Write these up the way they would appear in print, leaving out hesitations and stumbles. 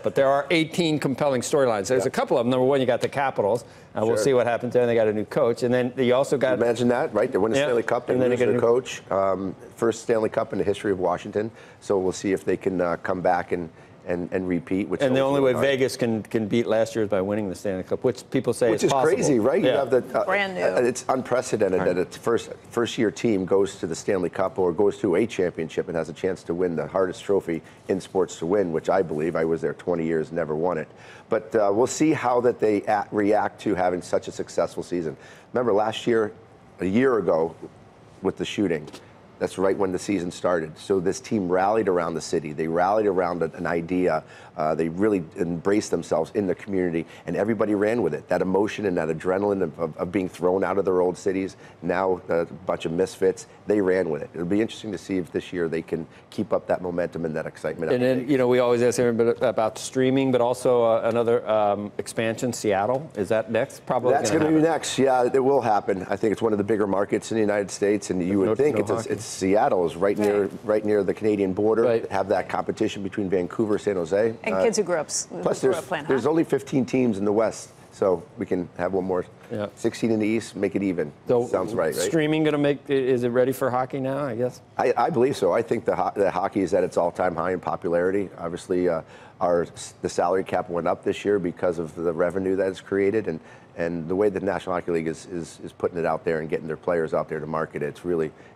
But there are 18 compelling storylines. There's a couple of them. Number one, you got the Capitals. We'll see what happens there. They got a new coach. And then you also got... Imagine that, right? They win the Stanley Cup. They lose their coach. First Stanley Cup in the history of Washington. So we'll see if they can come back and repeat. And the only way Vegas can beat last year is by winning the Stanley Cup, which people say is possible. Which is crazy, right? Yeah. You have the brand new. It's unprecedented that a first-year team goes to the Stanley Cup or goes to a championship and has a chance to win the hardest trophy in sports to win, which I believe. I was there 20 years, never won it. But we'll see how that they react to having such a successful season. Remember last year, a year ago, with the shooting. That's right when the season started. So this team rallied around the city. They rallied around an idea. They really embraced themselves in the community, and everybody ran with it. That emotion and that adrenaline of being thrown out of their old cities, now a bunch of misfits, they ran with it. It'll be interesting to see if this year they can keep up that momentum and that excitement. And then, you know, we always ask everybody about streaming, but also another expansion, Seattle. Is that next? Probably. That's going to be next. Yeah, it will happen. I think it's one of the bigger markets in the United States, and you would think it's Seattle is right near the Canadian border. Right. Have that competition between Vancouver, San Jose. And kids who grew up Plus, there's only 15 teams in the West, so we can have one more. 16 in the East, make it even. So sounds right, right? Streaming going to make? Is it ready for hockey now? I guess. I believe so. I think the hockey is at its all-time high in popularity. Obviously, the salary cap went up this year because of the revenue that it's created, and the way the National Hockey League is putting it out there and getting their players out there to market it.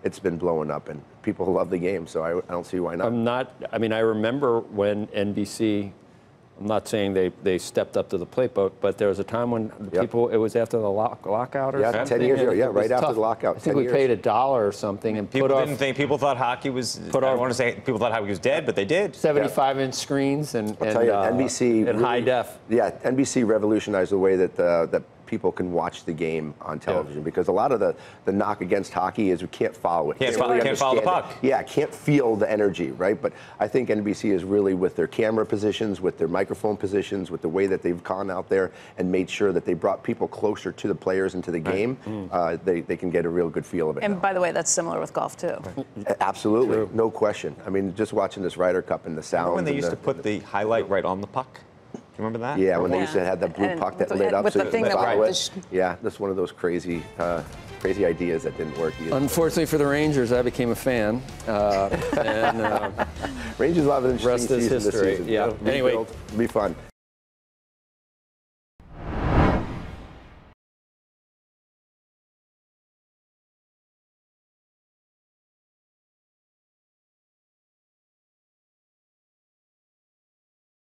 It's been blowing up, and people love the game. So I don't see why not. I mean, I remember when NBC. I'm not saying they stepped up to the plate, but there was a time when people, it was after the lockout or something. 10 years ago, right after the lockout. I think we paid $1 or something. And people thought hockey was, I don't want to say people thought hockey was dead, but they did. 75-inch screens and NBC and high def. Yeah, NBC revolutionized the way that people can watch the game on television, because a lot of the knock against hockey is we can't follow it. Can't follow the puck. Yeah, can't feel the energy, right? But I think NBC is really, with their camera positions, with their microphone positions, with the way that they've gone out there and made sure that they brought people closer to the players and to the game, they can get a real good feel of it. And by the way, that's similar with golf too. Absolutely, no question. I mean, just watching this Ryder Cup and the sound. Remember when they used to put the highlight right on the puck? Do you remember that? Yeah, when they used to have that blue puck that lit up. With the thing that went. Yeah, that's one of those crazy ideas that didn't work either. Unfortunately for the Rangers, I became a fan. Rangers will have an interesting rest is season history. this season. Yeah. Anyway, it'll be fun.